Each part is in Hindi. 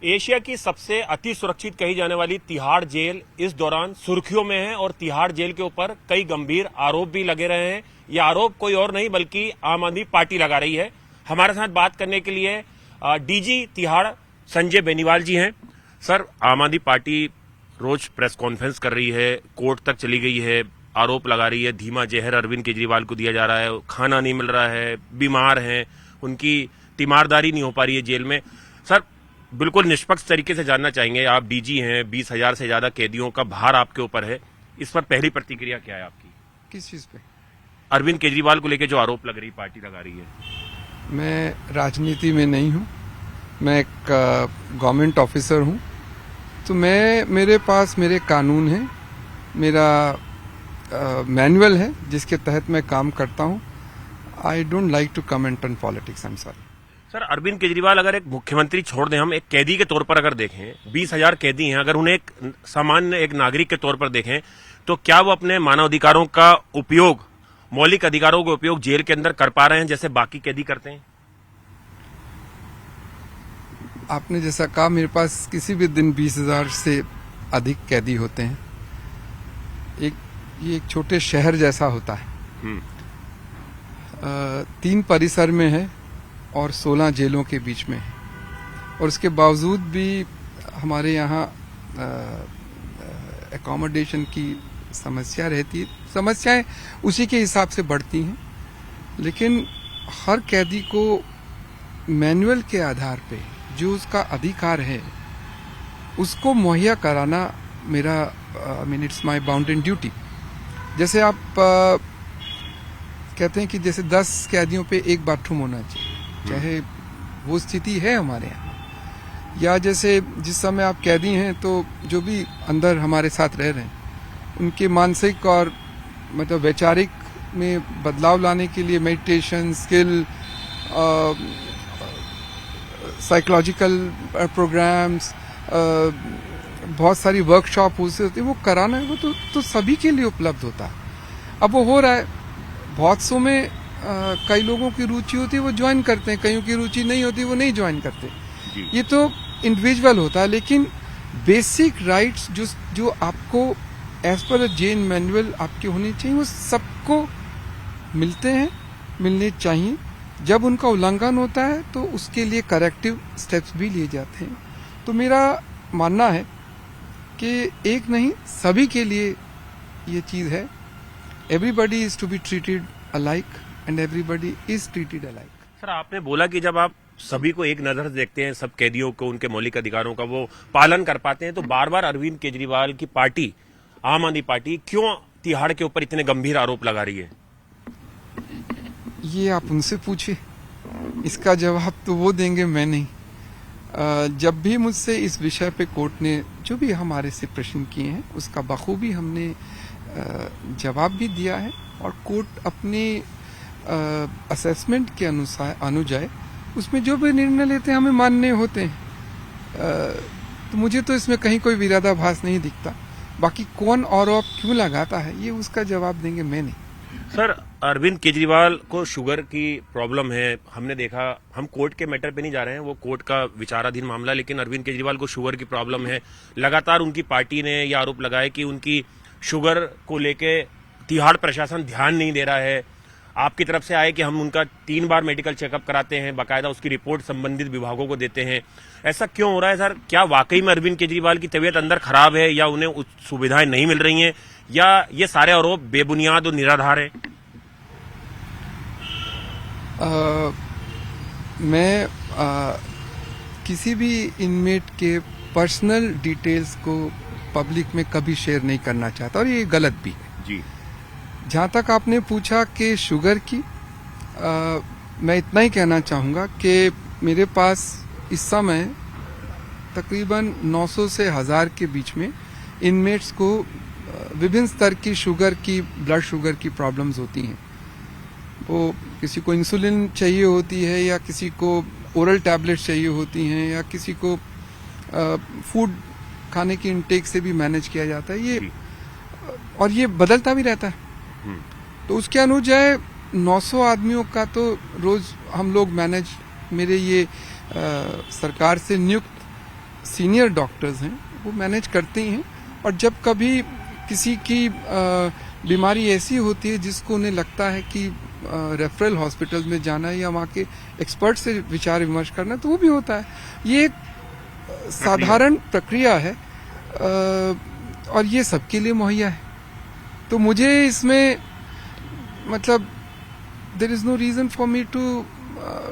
एशिया की सबसे अति सुरक्षित कही जाने वाली तिहाड़ जेल इस दौरान सुर्खियों में है और तिहाड़ जेल के ऊपर कई गंभीर आरोप भी लगे रहे हैं। ये आरोप कोई और नहीं बल्कि आम आदमी पार्टी लगा रही है। हमारे साथ बात करने के लिए डीजी तिहाड़ संजय बेनीवाल जी हैं। सर, आम आदमी पार्टी रोज प्रेस कॉन्फ्रेंस कर रही है, कोर्ट तक चली गई है, आरोप लगा रही है धीमा जहर अरविंद केजरीवाल को दिया जा रहा है, खाना नहीं मिल रहा है, बीमार हैं, उनकी तीमारदारी नहीं हो पा रही है जेल में। सर, बिल्कुल निष्पक्ष तरीके से जानना चाहेंगे, आप डीजी हैं, 20,000 से ज्यादा कैदियों का भार आपके ऊपर है, इस पर पहली प्रतिक्रिया क्या है आपकी? किस चीज पे? अरविंद केजरीवाल को लेकर जो आरोप लग रही पार्टी लगा रही है। मैं राजनीति में नहीं हूँ, मैं एक गवर्नमेंट ऑफिसर हूँ, तो मेरे पास मेरे कानून है, मेरा मैनुअल है जिसके तहत मैं काम करता हूँ। I don't like to comment on politics, I am sorry. Sir, Arvind Kejriwal अगर एक मुख्यमंत्री छोड़ दें, हम एक कैदी के तौर पर अगर देखें, 20,000 कैदी हैं, अगर उन्हें एक सामान्य एक नागरिक के तौर पर देखें तो क्या वो अपने मानवाधिकारों का उपयोग, मौलिक अधिकारों का उपयोग जेल के अंदर कर पा रहे हैं जैसे बाकी कैदी करते हैं? आपने जैसा कहा, मेरे पास किसी भी दिन 20,000 से अधिक कैदी होते हैं। ये एक छोटे शहर जैसा होता है। 3 परिसर में है और 16 जेलों के बीच में है, और उसके बावजूद भी हमारे यहाँ एकोमोडेशन की समस्या रहती है। समस्याएं उसी के हिसाब से बढ़ती हैं, लेकिन हर कैदी को मैनुअल के आधार पे जो उसका अधिकार है उसको मुहैया कराना मेरा इट्स माय बाउंडेड ड्यूटी। जैसे आप कहते हैं कि जैसे 10 कैदियों पे एक बाथरूम होना चाहिए, चाहे वो स्थिति है हमारे यहाँ, या जैसे जिस समय आप कैदी हैं तो जो भी अंदर हमारे साथ रह रहे हैं उनके मानसिक और मतलब वैचारिक में बदलाव लाने के लिए मेडिटेशन स्किल, साइकोलॉजिकल प्रोग्राम्स, बहुत सारी वर्कशॉप होती है, वो कराना है, वो तो सभी के लिए उपलब्ध होता है। अब वो हो रहा है, बहुत सौ में कई लोगों की रुचि होती है वो ज्वाइन करते हैं, कईयों की रुचि नहीं होती वो नहीं ज्वाइन करते। ये तो इंडिविजुअल होता है, लेकिन बेसिक राइट्स जो आपको एज पर जेल मैनुअल आपके होने चाहिए वो सबको मिलते हैं, मिलने चाहिए। जब उनका उल्लंघन होता है तो उसके लिए करेक्टिव स्टेप्स भी लिए जाते हैं। तो मेरा मानना है कि एक नहीं, सभी के लिए ये चीज है। Everybody is to be treated alike and everybody is treated alike. Sir, आपने बोला कि जब आप सभी को एक नजर से देखते हैं, सब कैदियों को उनके मौलिक अधिकारों का वो पालन कर पाते हैं, तो बार बार अरविंद केजरीवाल की पार्टी, आम आदमी पार्टी, क्यों तिहाड़ के ऊपर इतने गंभीर आरोप लगा रही है? ये आप उनसे पूछिए, इसका जवाब तो वो देंगे, मैं नहीं। जब भी मुझसे इस विषय पे कोर्ट ने जो भी हमारे से प्रश्न किए हैं उसका बखूबी हमने जवाब भी दिया है, और कोर्ट अपने असेसमेंट के अनुजाय उसमें जो भी निर्णय लेते हैं हमें मानने होते हैं। तो मुझे तो इसमें कहीं कोई विरोधाभास नहीं दिखता। बाकी कौन आरोप क्यों लगाता है ये उसका जवाब देंगे, मैं नहीं। सर, अरविंद केजरीवाल को शुगर की प्रॉब्लम है, हमने देखा, हम कोर्ट के मैटर पे नहीं जा रहे हैं, वो कोर्ट का विचाराधीन मामला, लेकिन अरविंद केजरीवाल को शुगर की प्रॉब्लम है। लगातार उनकी पार्टी ने यह आरोप लगाया कि उनकी शुगर को लेके तिहाड़ प्रशासन ध्यान नहीं दे रहा है। आपकी तरफ से आए कि हम उनका 3 बार मेडिकल चेकअप कराते हैं, बाकायदा उसकी रिपोर्ट संबंधित विभागों को देते हैं। ऐसा क्यों हो रहा है सर? क्या वाकई में अरविंद केजरीवाल की तबीयत अंदर खराब है, या उन्हें सुविधाएं नहीं मिल रही हैं, या ये सारे आरोप बेबुनियाद और निराधार है? मैं किसी भी इनमेट के पर्सनल डिटेल्स को पब्लिक में कभी शेयर नहीं करना चाहता, और ये गलत भी है जी। जहां तक आपने पूछा कि शुगर की, मैं इतना ही कहना चाहूंगा कि मेरे पास इस समय तकरीबन 900 से 1000 के बीच में इनमेट्स को विभिन्न स्तर की शुगर की, ब्लड शुगर की प्रॉब्लम्स होती हैं। वो किसी को इंसुलिन चाहिए होती है, या किसी को ओरल टैबलेट्स चाहिए होती हैं, या किसी को फूड खाने की इंटेक से भी मैनेज किया जाता है ये, और ये बदलता भी रहता है। तो उसके अनुजाय 900 आदमियों का तो रोज हम लोग मैनेज, मेरे ये सरकार से नियुक्त सीनियर डॉक्टर्स हैं वो मैनेज करते ही हैं, और जब कभी किसी की बीमारी ऐसी होती है जिसको उन्हें लगता है कि रेफरल हॉस्पिटल में जाना है या वहाँ के एक्सपर्ट से विचार विमर्श करना, तो वो भी होता है। ये एक साधारण प्रक्रिया है और ये सबके लिए मुहैया है। तो मुझे इसमें मतलब there is no reason for me to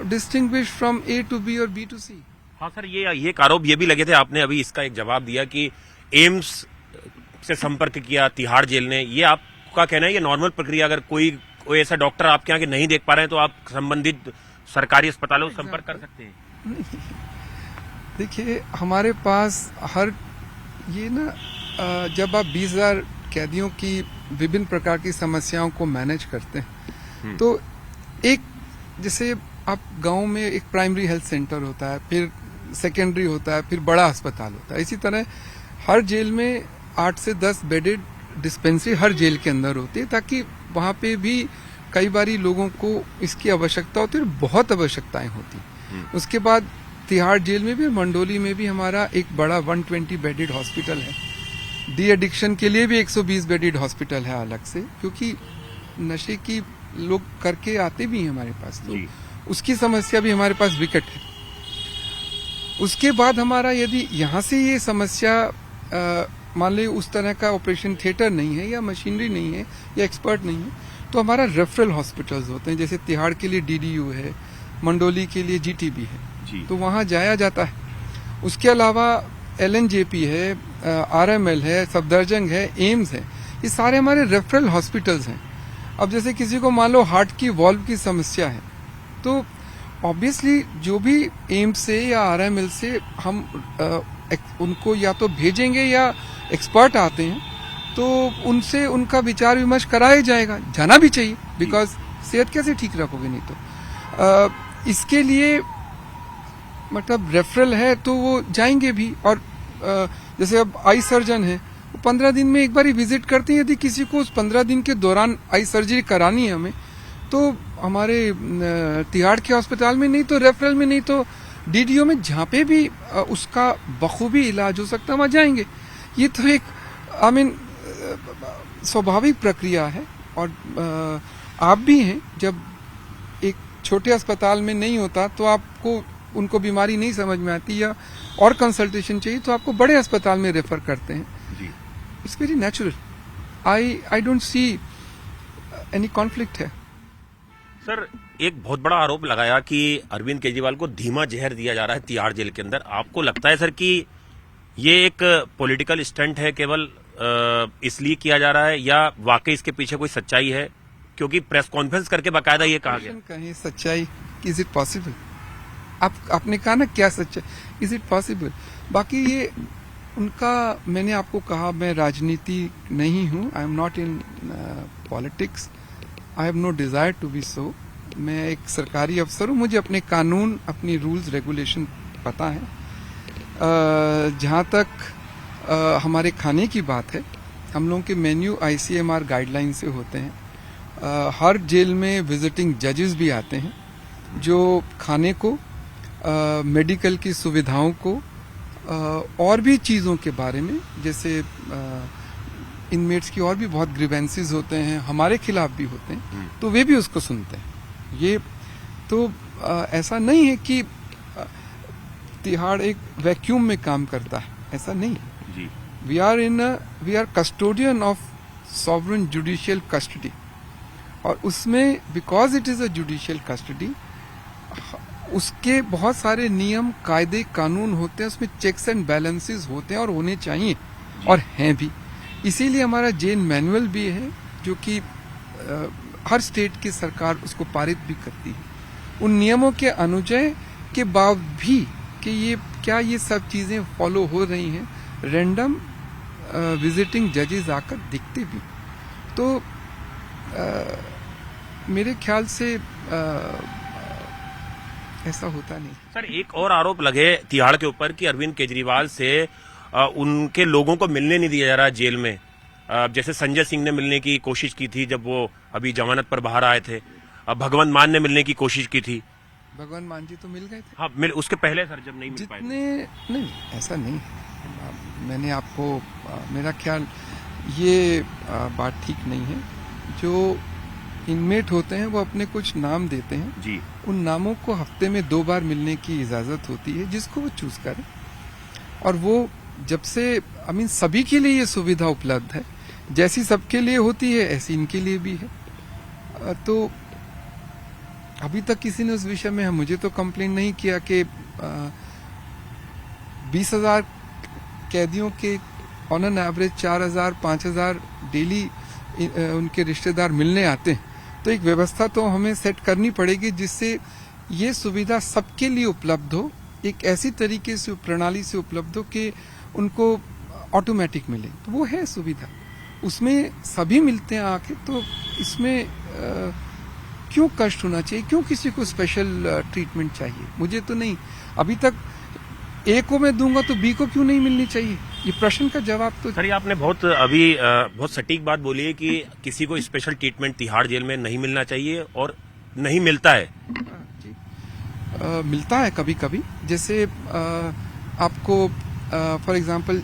distinguish from A to B और B to C। हाँ सर, ये एक आरोप ये भी लगे थे, आपने अभी इसका एक जवाब दिया कि एम्स से संपर्क किया तिहाड़ जेल ने। ये आपका कहना है ये नॉर्मल प्रक्रिया, अगर कोई ऐसा डॉक्टर आपके यहाँ के नहीं देख पा रहे हैं तो आप संबंधित सरकारी अस्पतालों से संपर्क कर सकते हैं? देखिए हमारे पास हर ये ना जब आप 20,000 कैदियों की विभिन्न प्रकार की समस्याओं को मैनेज करते हैं तो एक जैसे आप गांव में एक प्राइमरी हेल्थ सेंटर होता है, फिर सेकेंडरी होता है, फिर बड़ा अस्पताल होता है, इसी तरह हर जेल में 8 से 10 बेडेड डिस्पेंसरी हर जेल के अंदर होती है, ताकि वहां पे भी कई बारी लोगों को इसकी आवश्यकता होती है और बहुत आवश्यकताएं होती। उसके बाद तिहाड़ जेल में भी और मंडोली में भी हमारा एक बड़ा 120 बेडेड हॉस्पिटल है। डी एडिक्शन के लिए भी 120 बेडेड हॉस्पिटल है अलग से, क्योंकि नशे की लोग करके आते भी हैं हमारे पास, तो उसकी समस्या भी हमारे पास विकट है। उसके बाद हमारा यदि यहाँ से ये समस्या मान लो उस तरह का ऑपरेशन थिएटर नहीं है या मशीनरी नहीं है या एक्सपर्ट नहीं है, तो हमारा रेफरल हॉस्पिटल्स होते हैं, जैसे तिहाड़ के लिए DDU है, मंडोली के लिए GTB है, तो वहाँ जाया जाता है। उसके अलावा LNJP है, RML है, सफदरजंग है, एम्स है, ये सारे हमारे रेफरल हॉस्पिटल्स हैं। अब जैसे किसी को मान लो हार्ट की वॉल्व की समस्या है, तो ऑब्वियसली जो भी एम्स से या RML से हम उनको या तो भेजेंगे या एक्सपर्ट आते हैं, तो उनसे उनका विचार विमर्श कराया जाएगा, जाना भी चाहिए, बिकॉज सेहत कैसे ठीक रखोगे नहीं तो। इसके लिए मतलब रेफरल है तो वो जाएंगे भी, और जैसे अब आई सर्जन है वो 15 दिन में एक बार ही विजिट करते हैं। यदि किसी को उस 15 दिन के दौरान आई सर्जरी करानी है हमें, तो हमारे तिहाड़ के अस्पताल में, नहीं तो रेफरल में, नहीं तो DDO में, जहाँ पे भी उसका बखूबी इलाज हो सकता है वहाँ जाएंगे। ये तो एक स्वाभाविक प्रक्रिया है। और आप भी हैं, जब एक छोटे अस्पताल में नहीं होता तो आपको उनको बीमारी नहीं समझ में आती या और कंसल्टेशन चाहिए तो आपको बड़े अस्पताल में रेफर करते हैं। It's very natural. I don't see any conflict है। सर, एक बहुत बड़ा आरोप लगाया कि अरविंद केजरीवाल को धीमा जहर दिया जा रहा है तिहाड़ जेल के अंदर। आपको लगता है सर कि ये एक पॉलिटिकल स्टंट है, केवल इसलिए किया जा रहा है, या वाकई इसके पीछे कोई सच्चाई है? क्योंकि प्रेस कॉन्फ्रेंस करके बाकायदा ये कहा गया। कहीं सच्चाई, इज इट पॉसिबल? आपने कहा ना क्या सच्चाई, इज इट पॉसिबल? बाकी ये उनका, मैंने आपको कहा मैं राजनीति नहीं हूं, I am not in politics, I have no desire to be so. मैं एक सरकारी अफसर हूं, मुझे अपने कानून, अपनी रूल्स रेगुलेशन पता है। जहां तक हमारे खाने की बात है, हम लोगों के मेन्यू ICMR गाइडलाइन से होते हैं। हर जेल में विजिटिंग जजेस भी आते हैं जो खाने को, मेडिकल की सुविधाओं को, और भी चीज़ों के बारे में, जैसे इनमेट्स की और भी बहुत ग्रीवेंसेस होते हैं, हमारे खिलाफ भी होते हैं, तो वे भी उसको सुनते हैं। ये तो ऐसा नहीं है कि तिहाड़ एक वैक्यूम में काम करता है, ऐसा नहीं है। We are custodian of sovereign judicial custody, और उसमें because it is a judicial custody, उसके बहुत सारे नियम, कायदे, कानून होते हैं, उसमें चेक्स एंड बैलेंसेस होते हैं और होने चाहिए, और हैं भी। इसीलिए हमारा जेल मैनुअल भी है, जो कि हर स्टेट की सरकार उसको पारित भी करती है। उन नियमों के अनुजय के बाद भी कि ये क्या ये सब चीजें फॉलो हो रही हैं, रैंडम विजिटिंग जजेस आकर दिखते भी, तो मेरे ख्याल से ऐसा होता नहीं। सर, एक और आरोप लगे तिहाड़ के ऊपर कि अरविंद केजरीवाल से उनके लोगों को मिलने नहीं दिया जा रहा जेल में। जैसे संजय सिंह ने मिलने की कोशिश की थी जब वो अभी जमानत पर बाहर आए थे, भगवंत मान ने मिलने की कोशिश की थी, भगवान मान जी तो मिल गए थे। हाँ, उसके पहले सर जब नहीं मिल पाए थे। नहीं, ऐसा नहीं। मैंने आपको मेरा ख्याल ये बात ठीक नहीं है। जो इनमेट होते हैं वो अपने कुछ नाम देते हैं जी। उन नामों को हफ्ते में 2 बार मिलने की इजाजत होती है, जिसको वो चूज करें। और वो जब से सभी के लिए ये सुविधा उपलब्ध है, जैसी सबके लिए होती है ऐसी इनके लिए भी है। तो अभी तक किसी ने उस विषय में मुझे तो कंप्लेन नहीं किया कि 20,000 कैदियों के ऑन एन एवरेज 4,000 5,000 डेली उनके रिश्तेदार मिलने आते हैं। तो एक व्यवस्था तो हमें सेट करनी पड़ेगी जिससे ये सुविधा सबके लिए उपलब्ध हो, एक ऐसी तरीके से प्रणाली से उपलब्ध हो कि उनको ऑटोमेटिक मिले। तो वो है सुविधा, उसमें सभी मिलते हैं आके। तो इसमें क्यों कष्ट होना चाहिए, क्यों किसी को स्पेशल ट्रीटमेंट चाहिए? मुझे तो नहीं। अभी तक ए को मैं दूंगा तो बी को क्यों नहीं मिलनी चाहिए? ये प्रश्न का जवाब तो सर, ये आपने बहुत सटीक बात बोली है कि किसी को स्पेशल ट्रीटमेंट तिहाड़ जेल में नहीं मिलना चाहिए और नहीं मिलता है। मिलता है कभी कभी। जैसे आपको फॉर एग्जांपल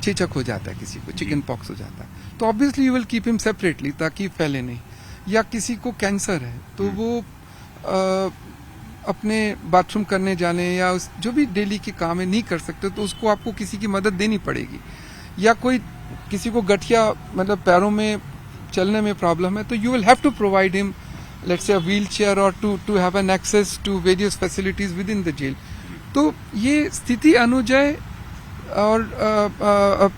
चेचक हो जाता है, किसी को चिकन पॉक्स हो जाता है, तो obviously you will keep him separately ताकि फैले नहीं। या किसी को कैंसर है तो वो अपने बाथरूम करने जाने या जो भी डेली के काम है नहीं कर सकते, तो उसको आपको किसी की मदद देनी पड़ेगी। या कोई किसी को गठिया पैरों में चलने में प्रॉब्लम है, तो you will have to provide him let's say a wheelchair और to have an access to various facilities within the jail. तो ये स्थिति अनुजय और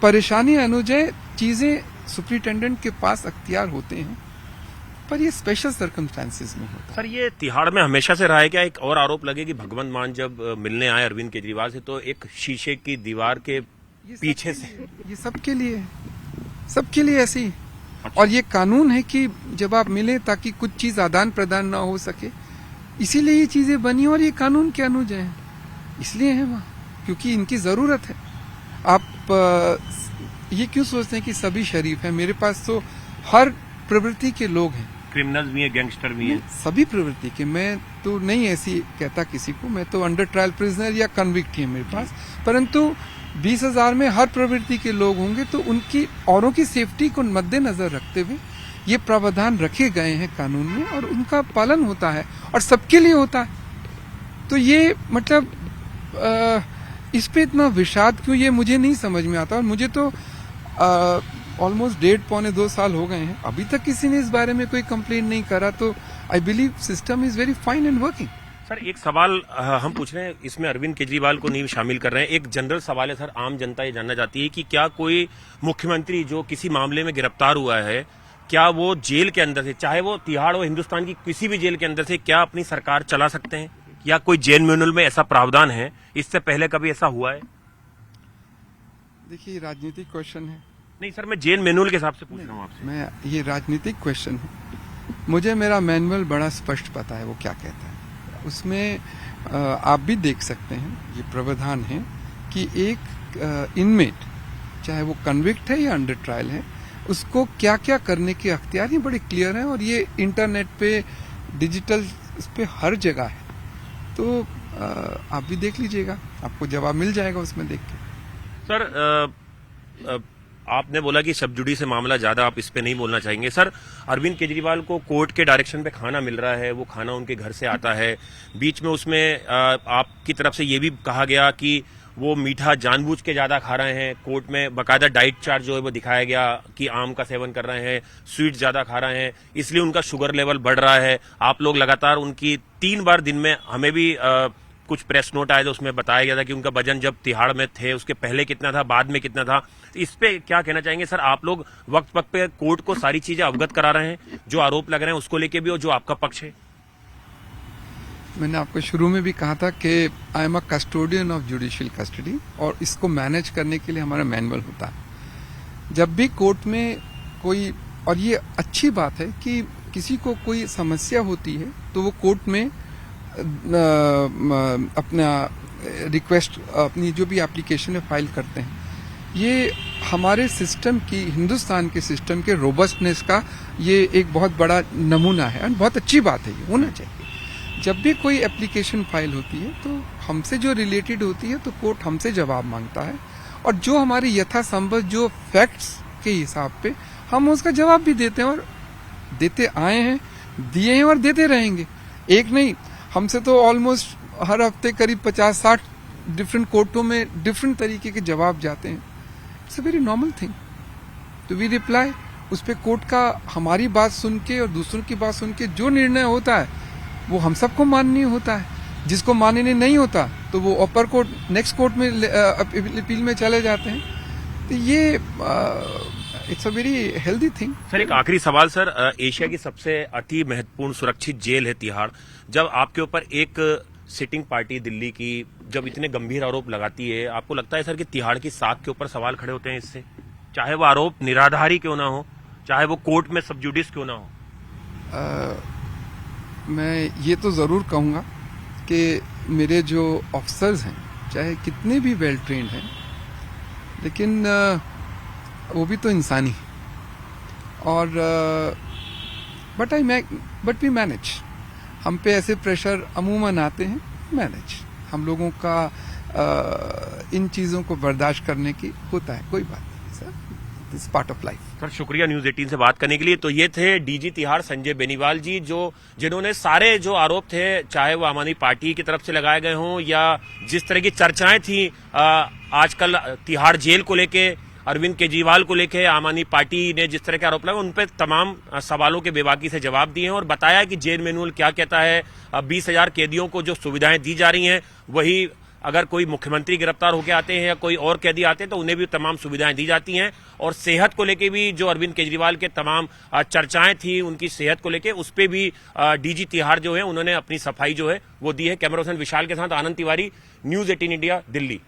परेशानी अनुजय चीजें सुप्रिंटेंडेंट के पास अख्तियार होते हैं, पर ये स्पेशल सर्कमस्टांसेस में होता है। सर, ये तिहाड़ में हमेशा से रहा है क्या? एक और आरोप लगे कि भगवंत मान जब मिलने आए अरविंद केजरीवाल से तो एक शीशे की दीवार के पीछे से, ये सबके लिए ऐसे ही। और ये कानून है कि जब आप मिले ताकि कुछ चीज आदान प्रदान ना हो सके, इसीलिए ये चीजें बनी। और ये कानून के अनुजय हैं, इसलिए है वहां, क्योंकि इनकी जरूरत है। आप ये क्यों सोचते हैं कि सभी शरीफ हैं? मेरे पास तो हर प्रवृत्ति के लोग हैं, क्रिमिनल्स भी हैं, गैंगस्टर भी हैं, सभी प्रवृत्ति के। मैं तो नहीं ऐसी कहता किसी को, मैं तो अंडर ट्रायल प्रिजनर या कन्विक्ट ही है मेरे पास। परंतु 20,000 में हर प्रवृत्ति के लोग होंगे, तो उनकी औरों की सेफ्टी को मद्देनजर रखते हुए ये प्रावधान रखे गए हैं कानून में, और उनका पालन होता है और सबके लिए होता है। तो ये इस पे इतना विषाद क्यों, ये मुझे नहीं समझ में आता। और मुझे तो ऑलमोस्ट 1.5-2 साल हो गए हैं, अभी तक किसी ने इस बारे में कोई कंप्लेंट नहीं करा। तो I believe system is very fine and working. Sir, एक सवाल हम पूछ रहे हैं, इसमें अरविंद केजरीवाल को नहीं शामिल कर रहे हैं। एक जनरल सवाल है सर, आम जनता ये जानना चाहती है कि क्या कोई मुख्यमंत्री जो किसी मामले में गिरफ्तार हुआ है, क्या वो जेल के अंदर से, चाहे वो तिहाड़ हो हिंदुस्तान की किसी भी जेल के अंदर से, क्या अपनी सरकार चला सकते हैं? या कोई जेल मैनुअल में ऐसा प्रावधान है? इससे पहले कभी ऐसा हुआ है? देखिए, राजनीतिक क्वेश्चन है। नहीं सर, मैं जेल मैनुअल के हिसाब से पूछ रहा हूँ आपसे। ये राजनीतिक क्वेश्चन है। मुझे मेरा मैनुअल बड़ा स्पष्ट पता है वो क्या कहता है। उसमें आप भी देख सकते हैं, ये प्रावधान है कि एक इनमेट, चाहे वो कन्विक्ट है या अंडर ट्रायल है, उसको क्या क्या करने के अख्तियार ये बड़े क्लियर हैं। और ये इंटरनेट पे, डिजिटल इस पे हर जगह है। तो आप भी देख लीजिएगा, आपको जवाब मिल जाएगा उसमें देख के। सर, आपने बोला कि सब जुडी से मामला ज्यादा आप इस पे नहीं बोलना चाहेंगे। सर, अरविंद केजरीवाल को कोर्ट के डायरेक्शन पे खाना मिल रहा है, वो खाना उनके घर से आता है। बीच में उसमें आपकी तरफ से ये भी कहा गया कि वो मीठा जानबूझ के ज्यादा खा रहे हैं। कोर्ट में बाकायदा डाइट चार्ट जो है वो दिखाया गया कि आम का सेवन कर रहे हैं, स्वीट ज्यादा खा रहे हैं, इसलिए उनका शुगर लेवल बढ़ रहा है। आप लोग लगातार उनकी 3 बार दिन में, हमें भी कुछ प्रेस नोट आए तो उसमें बताया गया था कि उनका वजन जब तिहाड़ में थे उसके पहले कितना था, बाद में कितना था। इस पे क्या कहना चाहेंगे सर? आप लोग वक्त वक्त पे कोर्ट को सारी चीजें अवगत करा रहे हैं, जो आरोप लग रहे हैं उसको लेके भी और जो आपका पक्ष है। मैंने आपको शुरू में भी कहा था कि I am a custodian of judicial custody, और इसको मैनेज करने के लिए हमारा मैनुअल होता है। जब भी कोर्ट में कोई, और ये अच्छी बात है कि किसी को कोई समस्या होती है तो वो कोर्ट में अपना रिक्वेस्ट, अपनी जो भी एप्लीकेशन है फाइल करते हैं। ये हमारे सिस्टम की, हिंदुस्तान के सिस्टम के रोबस्टनेस का ये एक बहुत बड़ा नमूना है और बहुत अच्छी बात है, ये होना चाहिए। जब भी कोई एप्लीकेशन फाइल होती है तो हमसे जो रिलेटेड होती है तो कोर्ट हमसे जवाब मांगता है, और जो हमारे यथासंभव जो फैक्ट्स के हिसाब पे हम उसका जवाब भी देते हैं, और देते आए हैं, दिए हैं और देते रहेंगे। एक नहीं, हमसे तो ऑलमोस्ट हर हफ्ते करीब 50-60 डिफरेंट कोर्टों में डिफरेंट तरीके के जवाब जाते हैं। It's a very normal thing, तो वी रिप्लाई। उस पर कोर्ट का हमारी बात सुन के और दूसरों की बात सुन के जो निर्णय होता है वो हम सबको माननीय होता है। जिसको माननीय नहीं होता तो वो अपर कोर्ट, नेक्स्ट कोर्ट में अपील में चले जाते हैं। तो ये it's a very healthy thing. Sir, एक आखिरी सवाल सर, एशिया की सबसे अति महत्वपूर्ण सुरक्षित जेल है तिहाड़। जब आपके ऊपर एक सिटिंग पार्टी दिल्ली की जब इतने गंभीर आरोप लगाती है, आपको लगता है सर कि तिहाड़ की साख के ऊपर सवाल खड़े होते हैं इससे? चाहे वो आरोप निराधारी क्यों ना हो, चाहे वो कोर्ट में सब जुडिस क्यों ना हो। मैं ये तो जरूर कहूंगा कि मेरे जो ऑफिसर्स हैं चाहे कितने भी वेल ट्रेंड हैं, लेकिन वो भी तो इंसानी है, और बट वी मैनेज। हम पे ऐसे प्रेशर अमूमन आते हैं, मैनेज। हम लोगों का इन चीजों को बर्दाश्त करने की होता है, कोई बात नहीं sir, this part of life. Sir, शुक्रिया न्यूज 18 से बात करने के लिए। तो ये थे डीजी तिहाड़ संजय बेनीवाल जी, जिन्होंने सारे जो आरोप थे, चाहे वो आम आदमी पार्टी की तरफ से लगाए गए हों या जिस तरह की चर्चाएं थी आजकल तिहाड़ जेल को लेके, अरविंद केजरीवाल को लेके आम आदमी पार्टी ने जिस तरह के आरोप लगाए, उन पर तमाम सवालों के बेबाकी से जवाब दिए हैं और बताया कि जेल मैनुअल क्या कहता है। 20,000 कैदियों को जो सुविधाएं दी जा रही हैं, वही अगर कोई मुख्यमंत्री गिरफ्तार होकर आते हैं या कोई और कैदी आते हैं तो उन्हें भी तमाम सुविधाएं दी जाती हैं। और सेहत को लेके भी जो अरविंद केजरीवाल के तमाम चर्चाएं थी उनकी सेहत को लेके, उस पे भी डीजी तिहाड़ जो है उन्होंने अपनी सफाई जो है वो दी है। कैमरा पर्सन विशाल के साथ आनंद तिवारी, न्यूज 18 इंडिया, दिल्ली।